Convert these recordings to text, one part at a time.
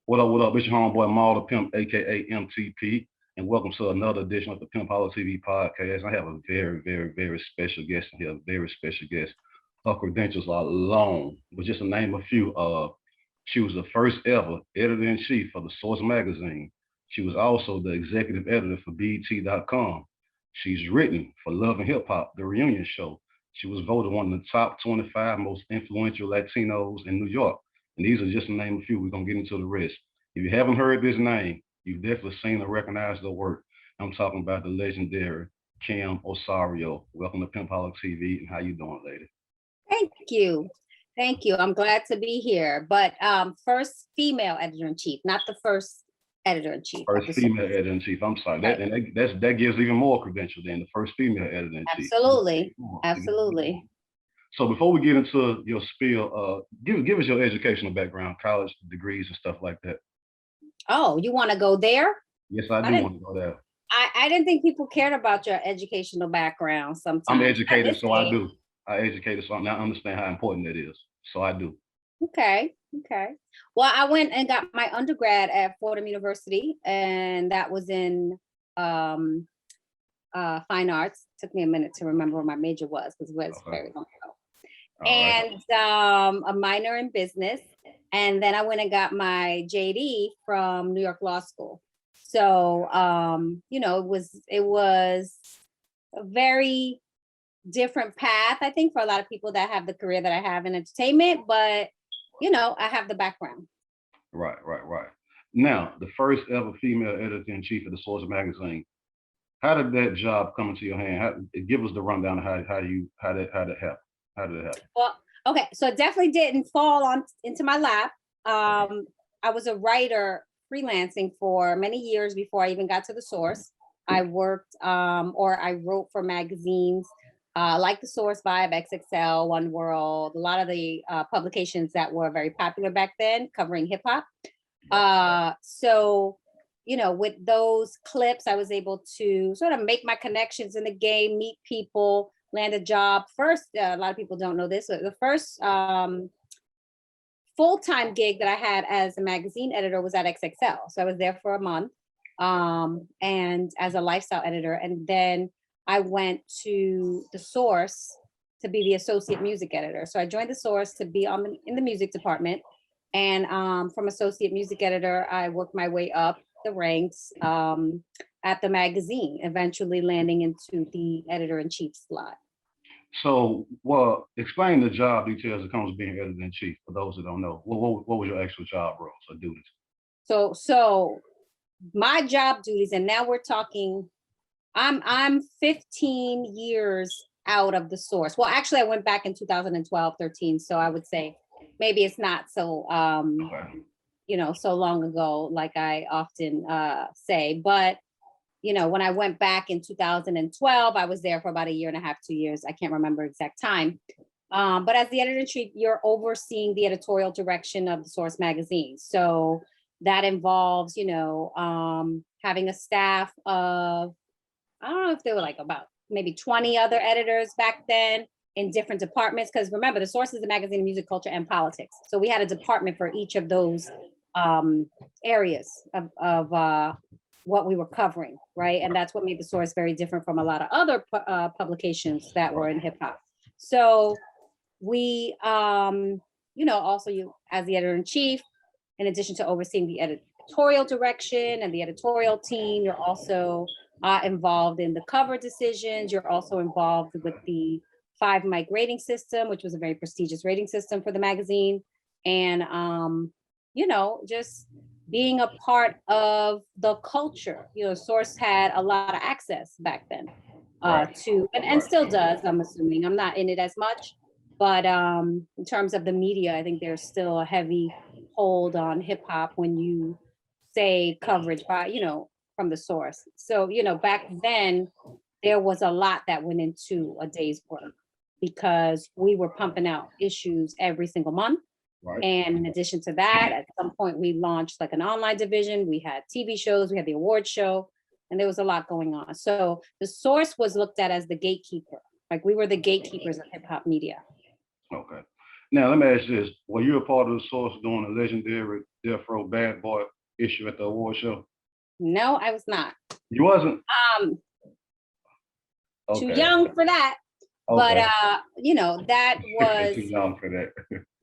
What up? It's your homeboy Maul the Pimp, aka MTP, and welcome to another edition of the Pimpoholic Tv Podcast. I have a very special guest in here, a very special guest. Her credentials are long, but just to name a few, she was the first ever editor-in-chief for the Source magazine. She was also the executive editor for BET.com. She's written for Love and Hip Hop, The Reunion Show. She was voted one of the top 25 most influential Latinos in New York. And these are just to name a few. We're going to get into the rest. If you haven't heard this name, you've definitely seen or recognized the work. I'm talking about the legendary Kim OSORIO. Welcome to Pimpoholic TV. And how you doing, lady? Thank you. Thank you. I'm glad to be here. But first female editor-in-chief, not the first editor-in-chief. First female editor-in-chief. I'm sorry. Right. That gives even more credential than the first female editor-in-chief. Absolutely. So before we get into your spiel, give us your educational background, college degrees and stuff like that. Oh, you want to go there? Yes, I do want to go there. I didn't think people cared about your educational background sometimes. I'm educated, so I do. I educated, so I now understand how important that is. So I do. Okay. Well, I went and got my undergrad at Fordham University, and that was in fine arts. Took me a minute to remember what my major was because it was very long ago. And a minor in business. And then I went and got my JD from New York Law School. So, it was a very different path, I think, for a lot of people that have the career that I have in entertainment, but, I have the background. Right. Now, the first ever female editor-in-chief of the Source magazine, how did that job come into your hand? Give us the rundown of how did it happen? How did it happen? Well, okay, so it definitely didn't fall into my lap. I was a writer freelancing for many years before I even got to the Source. I worked I wrote for magazines like the Source Vibe, XXL, One World, a lot of the publications that were very popular back then, covering hip hop. So, with those clips, I was able to sort of make my connections in the game, meet people, land a job. First, a lot of people don't know this, but the first full-time gig that I had as a magazine editor was at XXL. So I was there for a month and as a lifestyle editor. And then I went to the Source to be the associate music editor. So I joined the Source to be in the music department. And from associate music editor, I worked my way up the ranks at the magazine, eventually landing into the editor-in-chief slot. So, explain the job details that comes with being editor-in-chief for those that don't know. What was your actual job roles or duties? So my job duties, and now we're talking, I'm 15 years out of the Source. Well, actually, I went back in 2012, 13. So I would say maybe it's not so, so long ago, like I often say, but when I went back in 2012, I was there for about a year and a half, 2 years. I can't remember exact time. But as the editor-in-chief, you're overseeing the editorial direction of the Source magazine. So that involves, having a staff of, I don't know if there were like about maybe 20 other editors back then in different departments. Because remember, the Source is a magazine of music, culture, and politics. So we had a department for each of those areas of what we were covering, right? And that's what made the Source very different from a lot of other publications that were in hip hop. So we, also you as the editor-in-chief, in addition to overseeing the editorial direction and the editorial team, you're also involved in the cover decisions. You're also involved with the 5-mic rating system, which was a very prestigious rating system for the magazine. And, just being a part of the culture. Source had a lot of access back then to, and still does, I'm assuming. I'm not in it as much, but in terms of the media, I think there's still a heavy hold on hip hop when you say coverage by, from the Source. So, back then there was a lot that went into a day's work because we were pumping out issues every single month. Right. And in addition to that, at some point we launched like an online division. We had TV shows, we had the award show, and there was a lot going on. So the Source was looked at as the gatekeeper. Like we were the gatekeepers of hip hop media. Okay. Now let me ask you this. Were you a part of the Source during the legendary Death Row Bad Boy issue at the award show? No, I was not. You wasn't? Too young for that. Okay. But that was too young for that.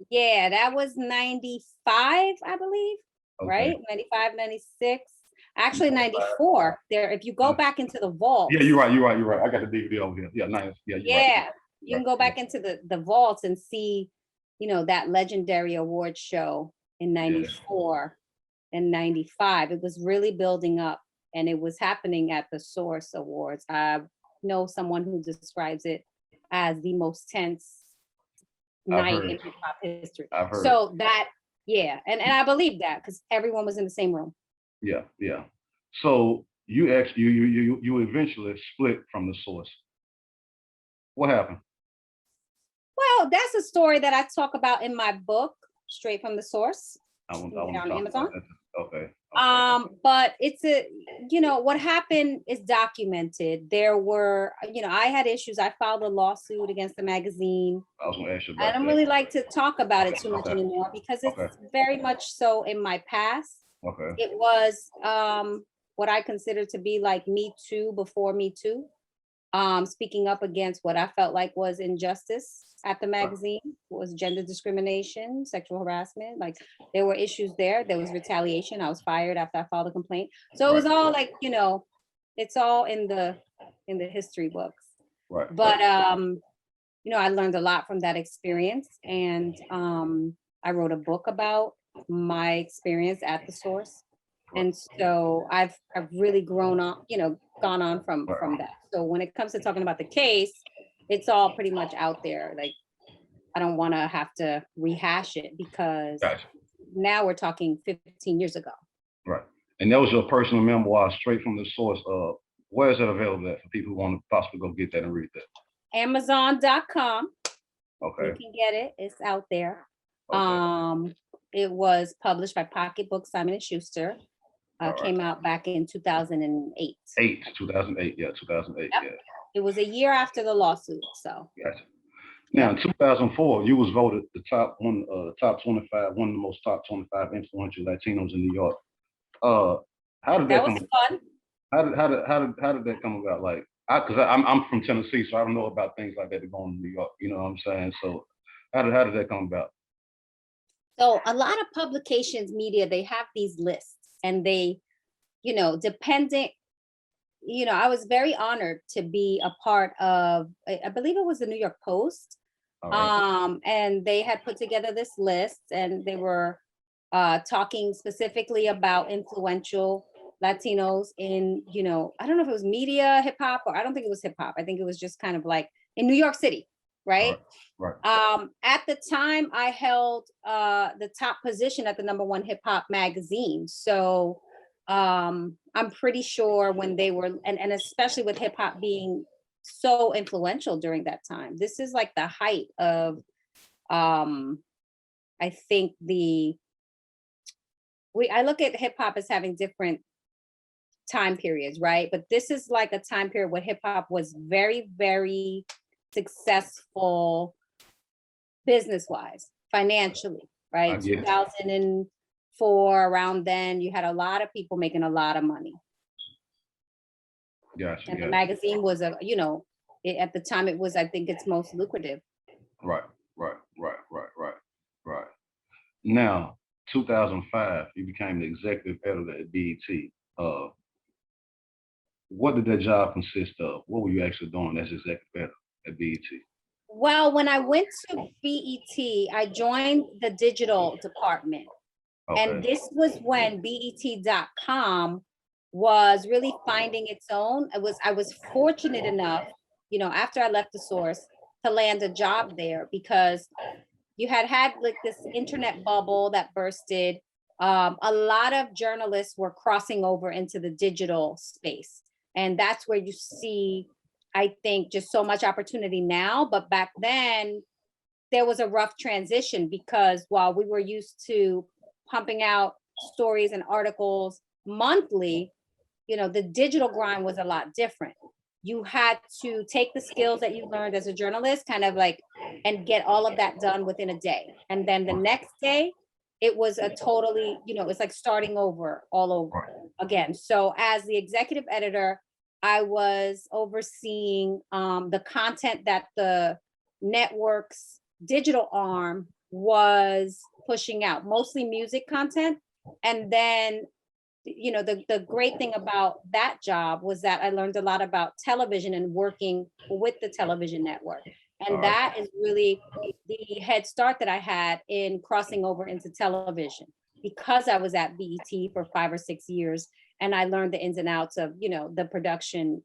yeah, that was 95, I believe. Okay. Right? 95, 96. Actually 94. There, if you go back into the vault. Yeah, you're right. I got the DVD over here. Yeah, nice. Yeah, yeah. Right. You can go back into the vaults and see, that legendary award show in 94 and 95. It was really building up, and it was happening at the Source Awards. I know someone who describes it as the most tense night in hip hop history. So that, and I believe that because everyone was in the same room. Yeah. So you actually you eventually split from the Source. What happened? Well, that's a story that I talk about in my book, Straight from the Source. I want on Amazon. Okay. But it's what happened is documented. There were, I had issues. I filed a lawsuit against the magazine. I was gonna ask you about I don't really like to talk about it too much anymore because it's very much so in my past. Okay. It was what I consider to be like Me Too before Me Too. Speaking up against what I felt like was injustice at the magazine. It was gender discrimination, sexual harassment. Like there were issues there. There was retaliation. I was fired after I filed a complaint. So it was all like, it's all in the history books. Right. But I learned a lot from that experience, and I wrote a book about my experience at the Source. And so I've really grown on, gone on from that. So when it comes to talking about the case, it's all pretty much out there. Like, I don't want to have to rehash it because now we're talking 15 years ago. Right. And that was your personal memoir, Straight from the Source. Where is that available at for people who want to possibly go get that and read that? Amazon.com. Okay. You can get it. It's out there. Okay. It was published by Pocketbook Simon & Schuster. Came out back in 2008. 2008. Yep. Yeah. It was a year after the lawsuit, so. Gotcha. Now, in 2004, you was voted the top 25, one of the most top 25 influential Latinos in New York. How did that come? That was fun. How did that come about? Like, because I'm from Tennessee, so I don't know about things like that going to New York. You know what I'm saying? So, how did that come about? So, a lot of publications, media, they have these lists, and they, dependent. I was very honored to be a part of, I believe it was the New York Post. Right. And they had put together this list, and they were talking specifically about influential Latinos in, I don't know if it was media, hip hop, or I don't think it was hip hop. I think it was just kind of like in New York City, right? Right. At the time, I held the top position at the #1 hip hop magazine. So I'm pretty sure when they were, and especially with hip hop being so influential during that time, this is like the height of, I think I look at hip hop as having different time periods, right? But this is like a time period where hip hop was very, very successful business-wise, financially, right? 2004, around then, you had a lot of people making a lot of money. Gotcha. And the magazine was at the time it was, I think, its most lucrative. Right. Now, 2005, you became the executive editor at BET. What did that job consist of? What were you actually doing as executive editor at BET? Well, when I went to BET, I joined the digital department. Okay. And this was when BET.com was really finding its own. I was fortunate enough, after I left the Source, to land a job there because you had like this internet bubble that bursted. A lot of journalists were crossing over into the digital space. And that's where you see, I think, just so much opportunity now. But back then, there was a rough transition because while we were used to pumping out stories and articles monthly, the digital grind was a lot different. You had to take the skills that you learned as a journalist, kind of like, and get all of that done within a day. And then the next day, it was a totally, it's like starting over all over again. So as the executive editor, I was overseeing the content that the network's digital arm was pushing out, mostly music content. And then, the great thing about that job was that I learned a lot about television and working with the television network. And that is really the head start that I had in crossing over into television, because I was at BET for 5 or 6 years and I learned the ins and outs of, the production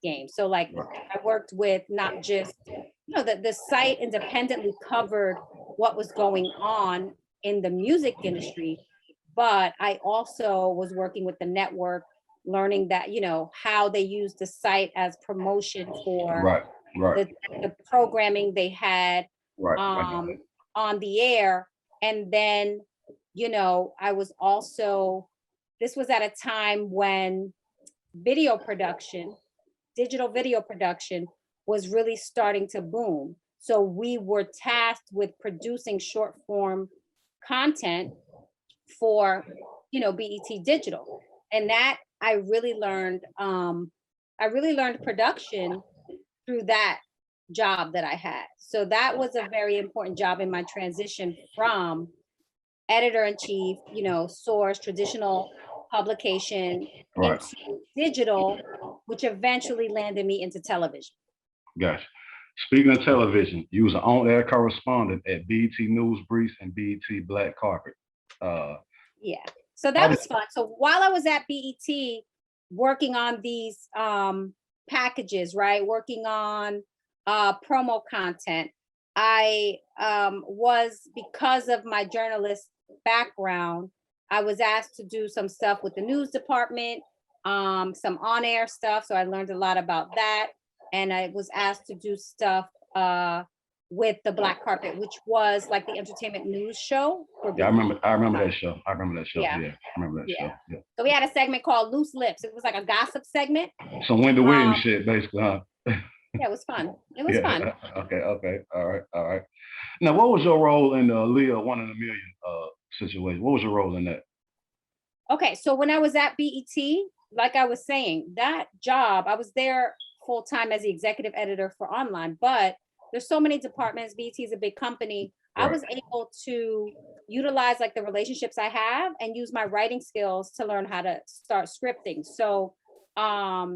game. So like I worked with not just, the site independently covered what was going on in the music industry, but I also was working with the network, learning that, how they use the site as promotion for the programming they had on the air. And then, I was also, this was at a time when video production, digital video production was really starting to boom. So we were tasked with producing short form content for, BET Digital. And that I really learned production through that job that I had. So that was a very important job in my transition from editor-in-chief, source, traditional publication, into digital, which eventually landed me into television. Gotcha. Speaking of television, you was an on-air correspondent at BET News Briefs and BET Black Carpet. Yeah, so that was fun. So while I was at BET working on these packages, right, working on promo content, I was, because of my journalist background, I was asked to do some stuff with the news department, some on-air stuff. So I learned a lot about that. And I was asked to do stuff with the Black Carpet, which was like the entertainment news show. Yeah, I remember that show. I remember that show. Yeah, I remember that show. Yeah. So we had a segment called Loose Lips. It was like a gossip segment. Some Wendy Williams shit, basically, huh? Yeah, it was fun. It was fun. Okay. All right. Now, what was your role in the Aaliyah 1 in a Million situation? What was your role in that? Okay, so when I was at BET, like I was saying, that job, I was there full time as the executive editor for online, but there's so many departments. BET is a big company. I was able to utilize like the relationships I have and use my writing skills to learn how to start scripting. So a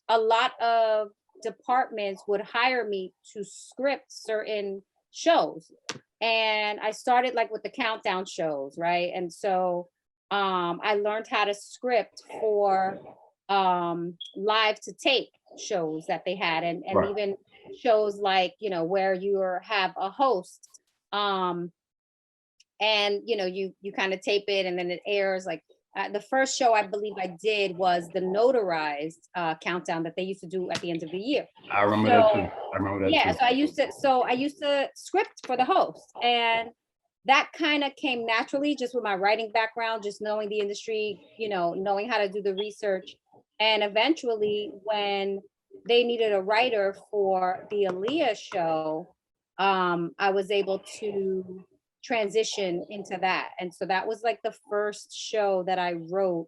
lot of departments would hire me to script certain shows. And I started like with the countdown shows, right? And so I learned how to script for live to tape shows that they had, and even shows like, where you have a host, and you kind of tape it and then it airs. Like the first show I believe I did was the notarized countdown that they used to do at the end of the year. I remember that too. Yeah, so I used to script for the host, and that kind of came naturally just with my writing background, just knowing the industry, knowing how to do the research. And eventually, when they needed a writer for the Aaliyah show, I was able to transition into that. And so that was like the first show that I wrote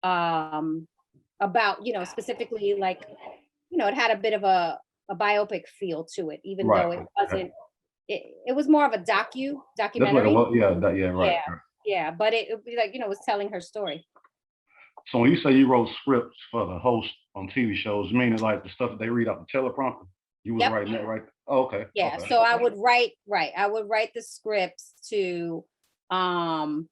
about, specifically like, it had a bit of a biopic feel to it, even though it wasn't. It was more of a documentary. That's what it was. Yeah, but it would be like, it was telling her story. So when you say you wrote scripts for the host on TV shows, meaning like the stuff that they read off the teleprompter, you was writing that, right? Oh, okay. Yeah. Okay. So I would write the scripts to the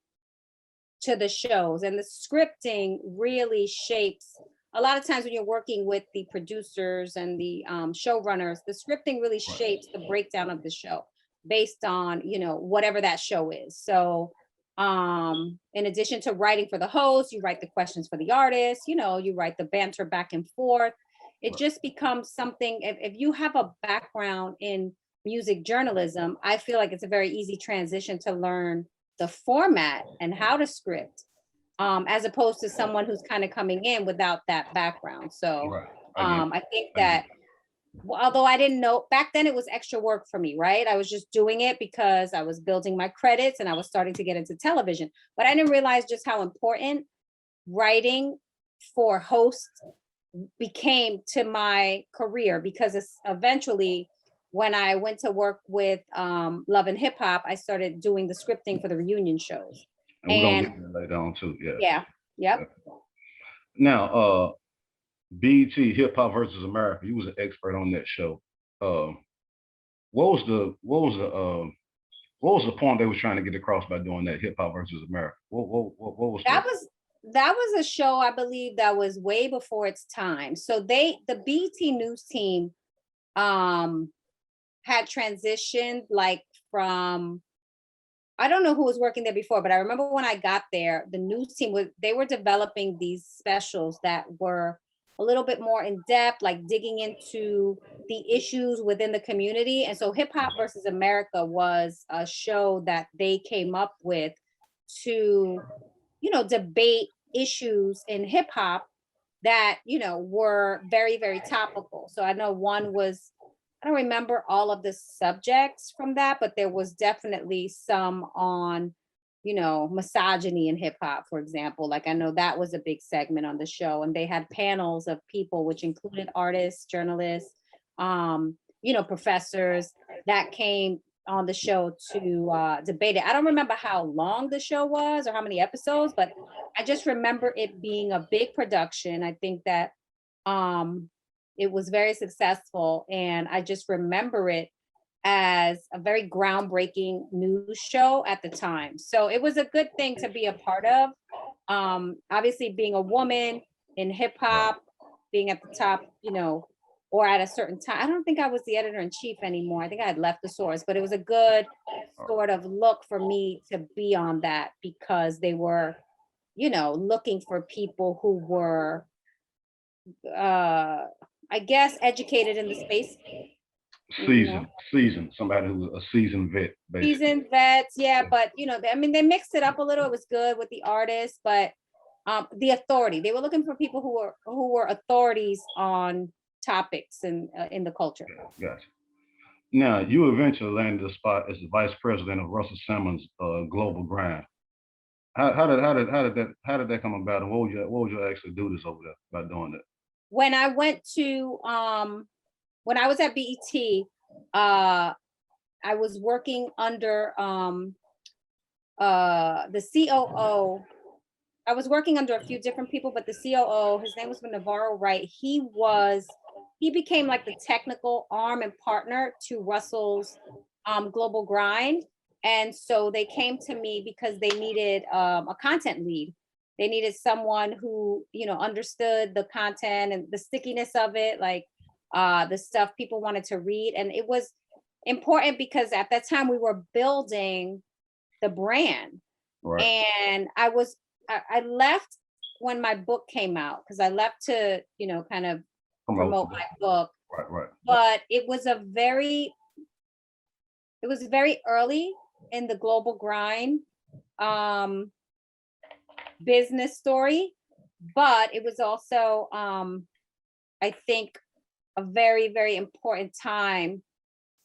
shows, and the scripting really shapes. A lot of times when you're working with the producers and the showrunners, the scripting really shapes the breakdown of the show based on, whatever that show is. So in addition to writing for the host, you write the questions for the artist, you write the banter back and forth. It just becomes something, if you have a background in music journalism, I feel like it's a very easy transition to learn the format and how to script, as opposed to someone who's kind of coming in without that background. So I think that Well, although I didn't know back then, it was extra work for me, right? I was just doing it because I was building my credits and I was starting to get into television. But I didn't realize just how important writing for hosts became to my career, because eventually when I went to work with Love and Hip Hop, I started doing the scripting for the reunion shows. And we're gonna get there later on too. Yeah. Yeah. Yep. Now, BET Hip Hop versus America. You was an expert on that show. What was the point they was trying to get across by doing that, Hip Hop versus America? What was that was a show, I believe, that was way before its time. So the BET News team had transitioned like from, I don't know who was working there before, but I remember when I got there, the news team they were developing these specials that were a little bit more in depth, like digging into the issues within the community. And so Hip Hop versus America was a show that they came up with to, debate issues in hip hop that, were very, very topical. So I know one was, I don't remember all of the subjects from that, but there was definitely some on, misogyny in hip hop, for example. Like I know that was a big segment on the show, and they had panels of people, which included artists, journalists, professors that came on the show to debate it. I don't remember how long the show was or how many episodes, but I just remember it being a big production. I think that it was very successful, and I just remember it as a very groundbreaking news show at the time. So it was a good thing to be a part of. Obviously, being a woman in hip hop, being at the top, or at a certain time. I don't think I was the editor in chief anymore. I think I had left the source, but it was a good sort of look for me to be on that, because they were, looking for people who were, I guess, educated in the space. Seasoned, somebody who was a seasoned vet, basically. Seasoned vets, yeah, but they mixed it up a little. It was good with the artists, but the authority. They were looking for people who were authorities on topics and in the culture. Gotcha. Now, you eventually landed a spot as the vice president of Russel Simmons Global Grind. How did that come about, and what would you actually do this over there by doing that? When I went to when I was at BET, I was working under the COO. I was working under a few different people, but the COO, his name was Navarro Wright. He became like the technical arm and partner to Russell's Global Grind. And so they came to me because they needed a content lead. They needed someone who, understood the content and the stickiness of it, like the stuff people wanted to read. And it was important because at that time we were building the brand. Right. And I left when my book came out, because I left to, kind of promote my book. Right. But it was very early in the Global Grind business story, but it was also, I think, a very, very important time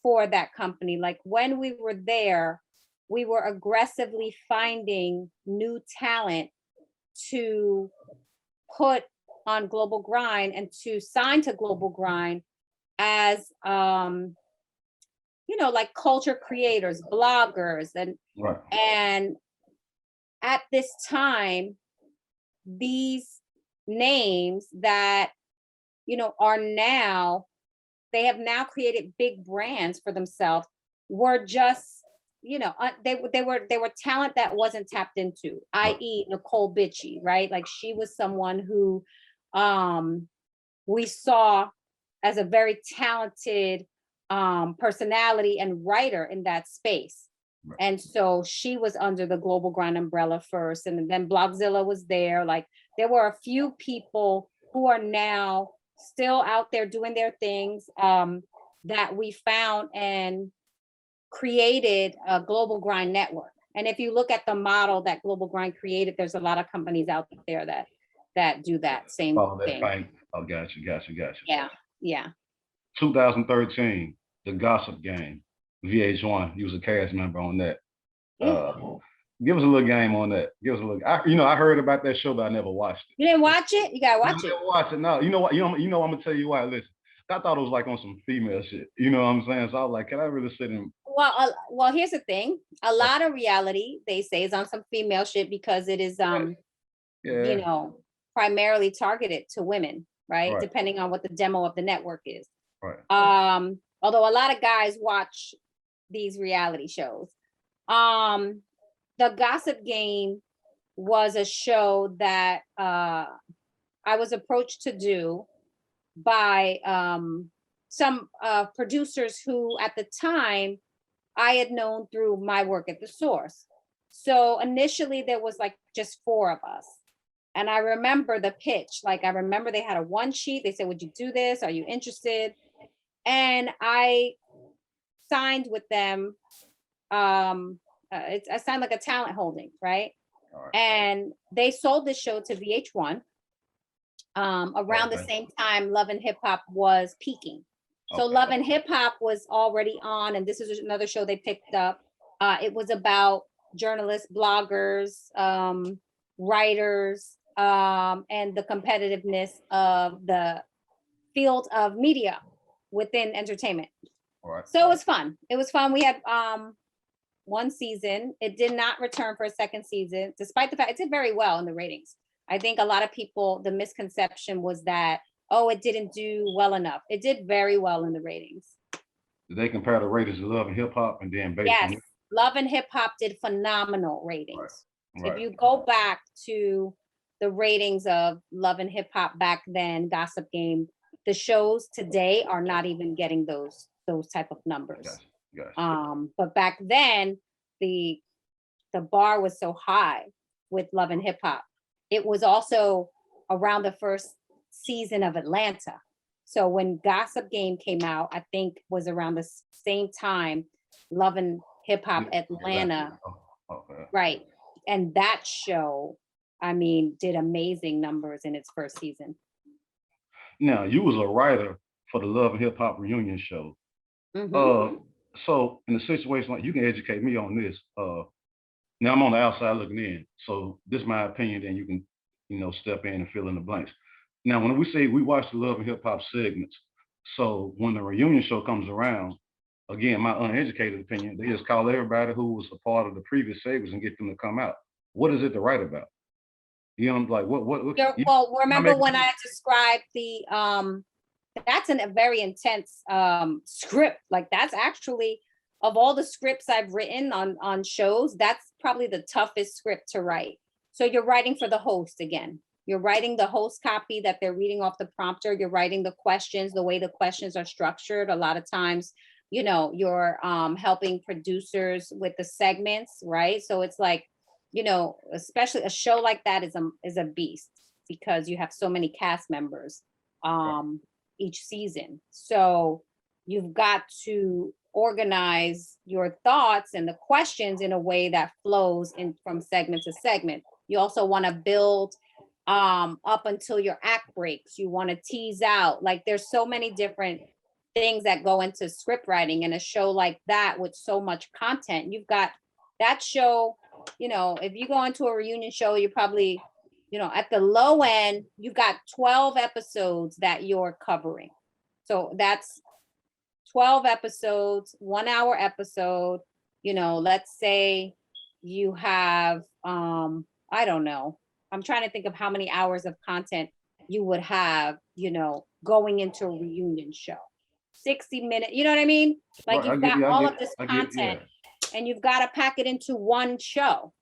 for that company. Like when we were there, we were aggressively finding new talent to put on Global Grind and to sign to Global Grind as like culture creators, bloggers, and right. And at this time, these names that are now, they have now created big brands for themselves, were just they were talent that wasn't tapped into, i.e. Nicole Bitchie, right? Like she was someone who we saw as a very talented personality and writer in that space. Right. And so she was under the Global Grind umbrella first, and then Blogzilla was there. Like there were a few people who are now still out there doing their things that we found and created a Global Grind network. And if you look at the model that Global Grind created, there's a lot of companies out there that do that same thing. Oh, gotcha. Yeah. 2013, The Gossip Game, VH1. He was a cast member on that. Give us a little game on that. Give us a little. I heard about that show, but I never watched it. You didn't watch it? You gotta watch it. I never watched it. No, you know what? I'm gonna tell you why. Listen, I thought it was like on some female shit. You know what I'm saying? So I was like, can I really sit in? Well, here's the thing. A lot of reality, they say, is on some female shit because it is, primarily targeted to women, right? Depending on what the demo of the network is. Right. Although a lot of guys watch these reality shows. The Gossip Game was a show that I was approached to do by some producers who at the time I had known through my work at the Source. So initially there was like just 4 of us. And I remember the pitch. Like I remember they had a one sheet. They said, would you do this? Are you interested? And I signed with them. I signed like a talent holding, right? And they sold this show to VH1 around the same time Love and Hip Hop was peaking. So Love and Hip Hop was already on, and this is another show they picked up. It was about journalists, bloggers, writers, and the competitiveness of the field of media within entertainment. So it was fun. It was fun. We had one season. It did not return for a second season, despite the fact it did very well in the ratings. I think a lot of people, the misconception was that, it didn't do well enough. It did very well in the ratings. Did they compare the ratings to Love and Hip Hop and then based on it? Love and Hip Hop did phenomenal ratings. If you go back to the ratings of Love and Hip Hop back then, Gossip Game, the shows today are not even getting those type of numbers. But back then, the bar was so high with Love and Hip Hop. It was also around the first season of Atlanta. So when Gossip Game came out, I think was around the same time Love and Hip Hop Atlanta. Right. And that show, I mean, did amazing numbers in its first season. Now, you was a writer for the Love and Hip Hop reunion show. So in a situation like, you can educate me on this. Now I'm on the outside looking in. So this is my opinion, then you can, step in and fill in the blanks. Now, when we say we watch the Love and Hip Hop segments, so when the reunion show comes around, again, my uneducated opinion, they just call everybody who was a part of the previous segments and get them to come out. What is it to write about? Like what? Well, remember when I described that's a very intense script. Like that's actually, of all the scripts I've written on shows, that's probably the toughest script to write. So you're writing for the host again. You're writing the host copy that they're reading off the prompter. You're writing the questions, the way the questions are structured. A lot of times, you're helping producers with the segments, right? So it's like, especially a show like that is a beast because you have so many cast members each season. So you've got to organize your thoughts and the questions in a way that flows in from segment to segment. You also want to build up until your act breaks. You want to tease out. Like there's so many different things that go into script writing, and a show like that with so much content, you've got that show, if you go into a reunion show, you're probably, at the low end, you've got 12 episodes that you're covering. So that's 12 episodes, 1 hour episode, let's say you have, I don't know. I'm trying to think of how many hours of content you would have, going into a reunion show. 60 minutes, you know what I mean? Like you've got all of this content and you've got to pack it into one show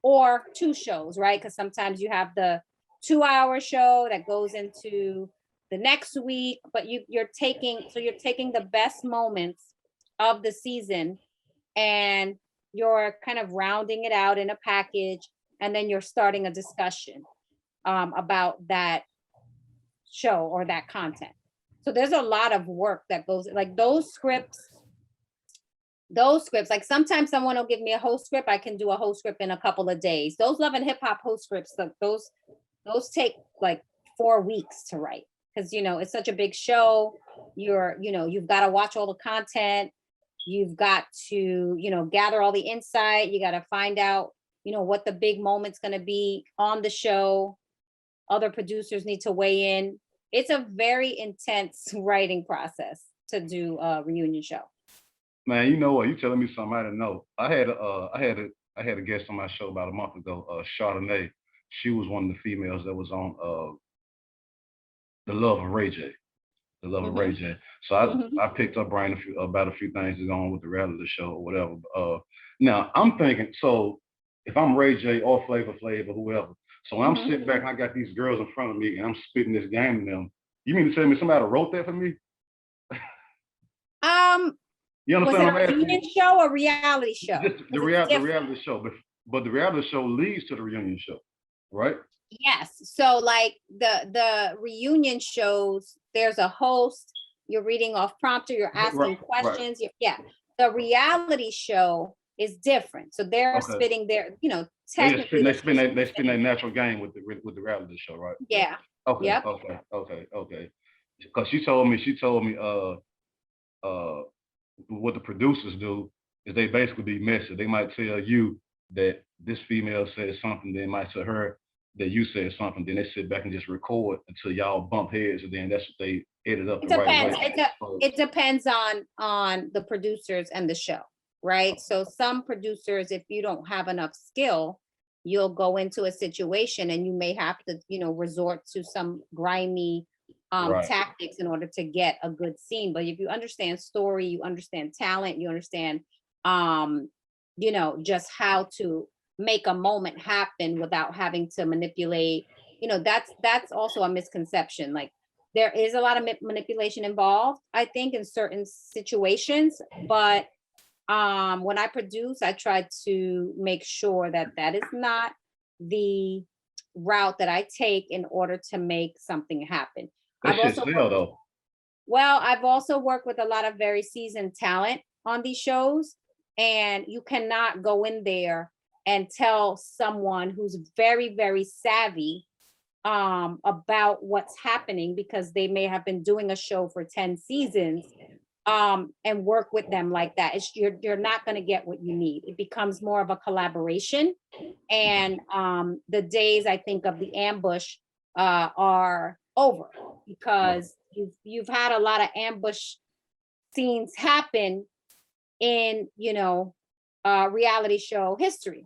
or 2 shows, right? Because sometimes you have the 2-hour show that goes into the next week, but you're taking the best moments of the season and you're kind of rounding it out in a package, and then you're starting a discussion about that show or that content. So there's a lot of work that goes, like those scripts, like sometimes someone will give me a whole script. I can do a whole script in a couple of days. Those Love and Hip Hop host scripts, those take like 4 weeks to write. because it's such a big show. You've got to watch all the content. You've got to, gather all the insight. You got to find out, what the big moment's going to be on the show. Other producers need to weigh in. It's a very intense writing process to do a reunion show. Man, you know what? You telling me something I didn't know. I had a guest on my show about a month ago, Chardonnay. She was one of the females that was on The Love of Ray J. The Love of Ray J. So I picked up brain about a few things that go on with the reality show or whatever. Now I'm thinking, so if I'm Ray J or Flavor Flav or whoever, so when I'm sitting back and I got these girls in front of me and I'm spitting this game to them, you mean to tell me somebody wrote that for me? You understand was it what I'm a asking? reunion show or reality show? Just the reality show, but the reality show leads to the reunion show, right? Yes. So like the reunion shows, there's a host, you're reading off prompter, you're asking questions. Right. The reality show is different. So they're spitting their, technically they spin their natural game with the reality show, right? Yeah. Okay. Yep. Okay. Because she told me what the producers do is they basically be messy. They might tell you that this female said something, they might tell her that you said something, then they sit back and just record until y'all bump heads, and then that's what they edit up the right way. It depends on the producers and the show, right? So some producers, if you don't have enough skill, you'll go into a situation and you may have to, resort to some grimy tactics in order to get a good scene. But if you understand story, you understand talent, you understand, just how to make a moment happen without having to manipulate, that's also a misconception. Like there is a lot of manipulation involved, I think, in certain situations, but when I produce, I try to make sure that is not the route that I take in order to make something happen. I've also worked with a lot of very seasoned talent on these shows, and you cannot go in there and tell someone who's very, very savvy about what's happening, because they may have been doing a show for 10 seasons and work with them like that. You're not going to get what you need. It becomes more of a collaboration. And the days, I think, of the ambush are over, because you've had a lot of ambush scenes happen in, reality show history.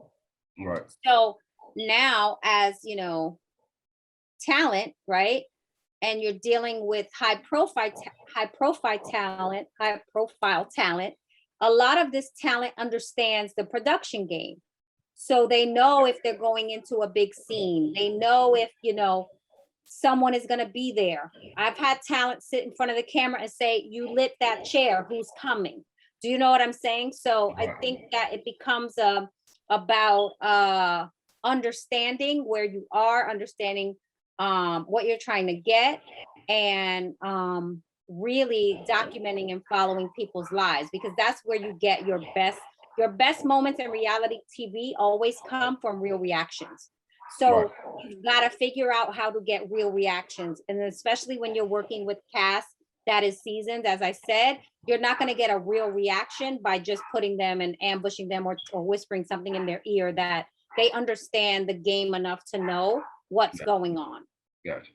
Right. So now as, talent, right? And you're dealing with high profile talent, a lot of this talent understands the production game. So they know if they're going into a big scene, they know if, someone is going to be there. I've had talent sit in front of the camera and say, "You lit that chair, who's coming?" Do you know what I'm saying? So I think that it becomes about understanding where you are, understanding what you're trying to get, and really documenting and following people's lives, because that's where you get your best moments in reality TV always come from real reactions. So you've got to figure out how to get real reactions. And especially when you're working with cast that is seasoned, as I said, you're not going to get a real reaction by just putting them and ambushing them or whispering something in their ear. That they understand the game enough to know what's going on. Gotcha.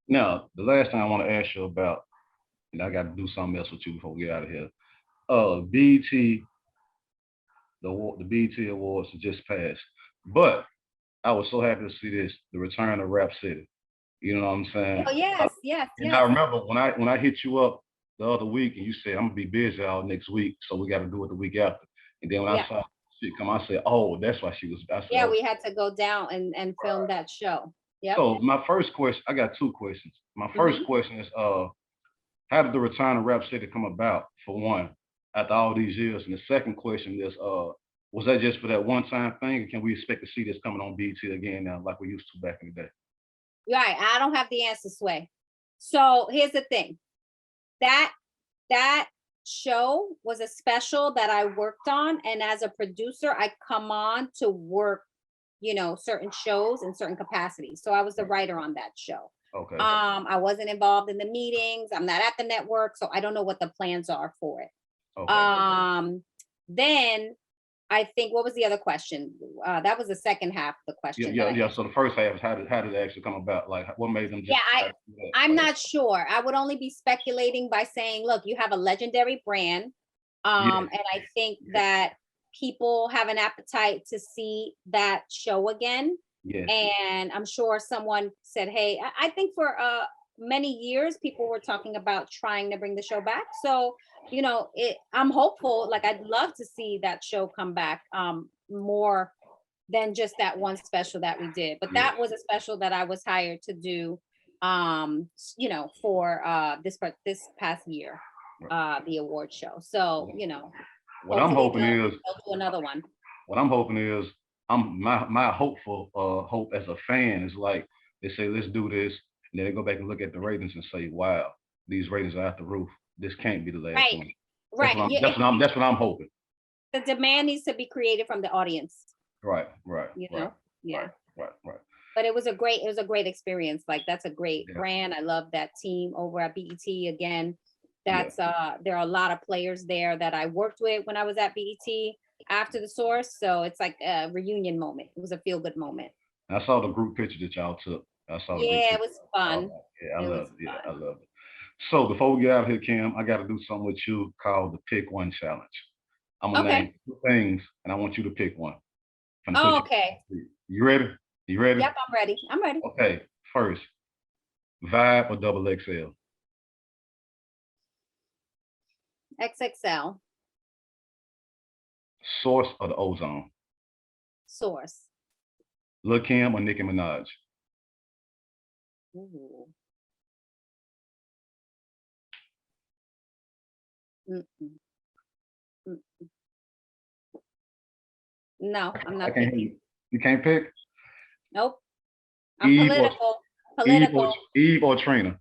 Now, the last thing I want to ask you about, and I got to do something else with you before we get out of here. BET, the BET Awards just passed, but I was so happy to see this, the return of Rap City. You know what I'm saying? Oh, yes. And I remember when I hit you up the other week and you said, "I'm gonna be busy all next week, so we got to do it the week after." And then when I saw shit come, I said, "Oh, that's why she was." We had to go down and film that show. Yeah. So my first question, I got two questions. My first question is, how did the return of Rap City come about, for one, after all these years? And the second question is, was that just for that one-time thing, or can we expect to see this coming on BET again now, like we used to back in the day? Right. I don't have the answer, Sway. So here's the thing. That show was a special that I worked on. And as a producer, I come on to work, certain shows in certain capacities. So I was the writer on that show. Okay. I wasn't involved in the meetings. I'm not at the network, so I don't know what the plans are for it. Okay. Then I think, what was the other question? That was the second half of the question. Yeah. So the first half is how did it actually come about? Like, what made them just? Yeah, I'm not sure. I would only be speculating by saying, look, you have a legendary brand. And I think that people have an appetite to see that show again. Yes. And I'm sure someone said, hey, I think for many years, people were talking about trying to bring the show back. So, I'm hopeful. Like, I'd love to see that show come back more than just that one special that we did. But that was a special that I was hired to do, for this past year, the award show. So, what I'm hoping is they'll do another one. What I'm hoping is my hopeful hope as a fan is like they say, let's do this, and then they go back and look at the ratings and say, wow, these ratings are out the roof. This can't be the last one. Right. That's what I'm hoping. The demand needs to be created from the audience. Right. Yeah. Right. But it was a great experience. Like, that's a great brand. I love that team over at BET again. That's there are a lot of players there that I worked with when I was at BET after the source. So it's like a reunion moment. It was a feel good moment. I saw the group picture that y'all took. It was fun. I love it. So before we get out of here, Kim, I got to do something with you called the Pick One Challenge. I'm gonna name 2 things, and I want you to pick one. Okay. You ready? Yep, I'm ready. Okay. First, Vibe or Double XL? XXL. Source or the Ozone? Source. Lil' Kim or Nicki Minaj? Ooh. No, I'm not picking. You can't pick? Nope. I'm political. Eve or Trina?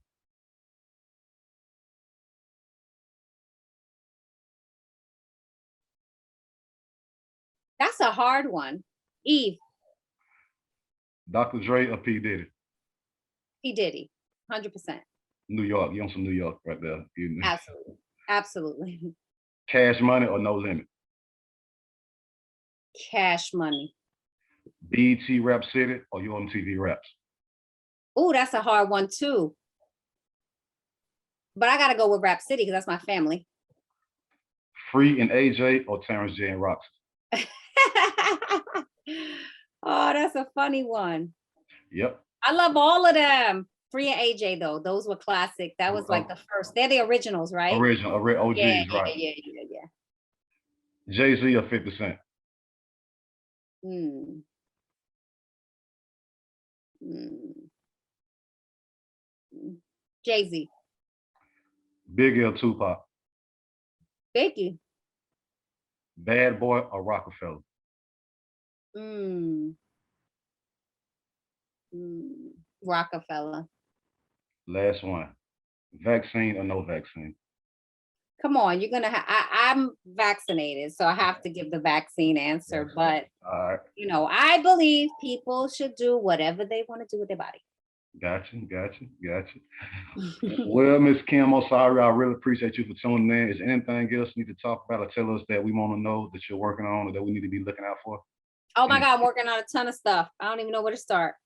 That's a hard one. Eve. Dr. Dre or P. Diddy? P. Diddy. 100%. New York. You on some New York right there. Absolutely. Cash Money or No Limit? Cash Money. BET Rap City or UMTV Raps? Oh, that's a hard one too. But I gotta go with Rap City because that's my family. Free and AJ or Terrence J and Roxy? Oh, that's a funny one. Yep. I love all of them. Free and AJ though, those were classic. That was like the first. They're the originals, right? Original OGs, right? Yeah. Jay-Z or 50 Cent? Jay-Z. Biggie or Tupac? Biggie. Bad Boy or Rockefeller? Rockefeller. Last one. Vaccine or no vaccine? Come on, you're gonna I'm vaccinated, so I have to give the vaccine answer. But I believe people should do whatever they want to do with their body. Gotcha. Well, Miss Kim OSORIO, I really appreciate you for tuning in. Is there anything else you need to talk about or tell us that we want to know that you're working on or that we need to be looking out for? Oh my God, I'm working on a ton of stuff. I don't even know where to start.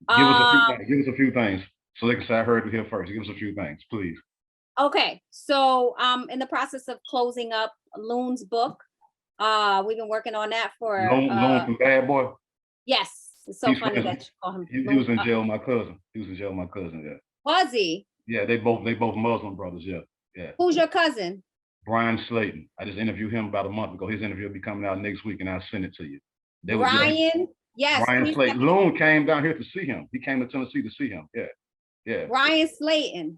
Give us a few things so they can say I heard it here first. Give us a few things, please. Okay, so in the process of closing up Loon's book. We've been working on that for Loon from Bad Boy. Yes, it's so funny that you call him. He was in jail with my cousin. Yeah. Was he? Yeah, they both Muslim brothers. Yeah. Who's your cousin? Brian Slayton. I just interviewed him about a month ago. His interview will be coming out next week, and I'll send it to you. Brian? Yes. Brian Slayton. Loon came down here to see him. He came to Tennessee to see him. Yeah. Brian Slayton.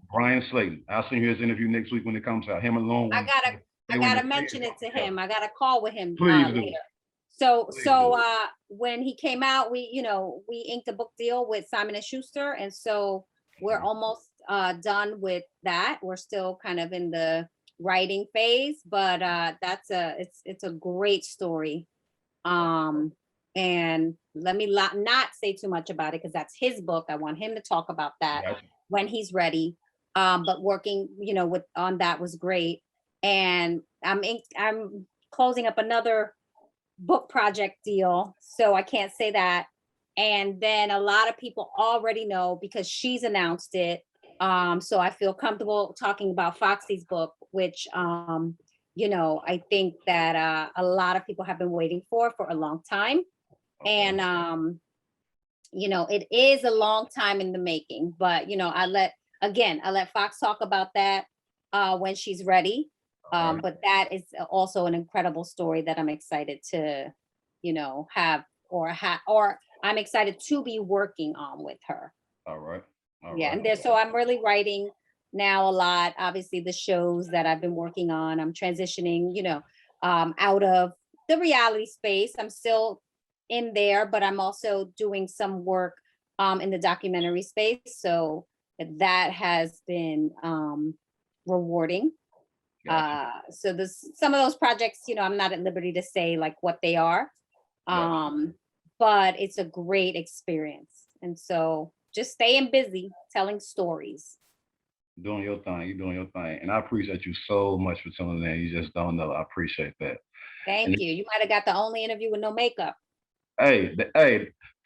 I'll send you his interview next week when it comes out. Him and Loon. I gotta mention it to him. I gotta call with him. Please do. Later. When he came out, we inked a book deal with Simon & Schuster, and so we're almost done with that. We're still kind of in the writing phase, but it's a great story. And let me not say too much about it because that's his book. I want him to talk about that. when he's ready. But working, with on that was great. And I'm closing up another book project deal, so I can't say that. And then a lot of people already know because she's announced it. So I feel comfortable talking about Foxy's book, which I think that a lot of people have been waiting for a long time. And it is a long time in the making, but I let Fox talk about that when she's ready. But that is also an incredible story that I'm excited to, have or I'm excited to be working on with her. All right. Yeah, and so I'm really writing now a lot. Obviously, the shows that I've been working on, I'm transitioning, out of the reality space. I'm still in there, but I'm also doing some work in the documentary space. So that has been rewarding. Gotcha. So some of those projects, I'm not at liberty to say like what they are, but it's a great experience. And so just staying busy, telling stories. Doing your thing, you're doing your thing. And I appreciate you so much for telling that. You just don't know. I appreciate that. Thank you. You might have got the only interview with no makeup. Hey,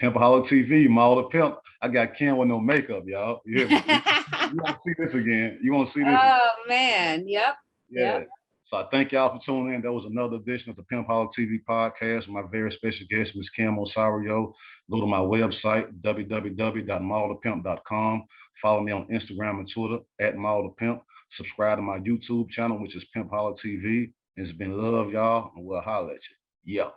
Pimpoholic TV, Model Pimp. I got Ken with no makeup, y'all. You want to see this again? You want to see this? Oh man, yep. Yeah. Yep. So I thank y'all for tuning in. That was another edition of the Pimpoholic TV Podcast. My very special guest, Ms. Kim OSORIO. Go to my website, www.modelpimp.com. Follow me on Instagram and Twitter @modelpimp. Subscribe to my YouTube channel, which is Pimpoholic TV. It's been love, y'all, and we'll holler at you. Yeah.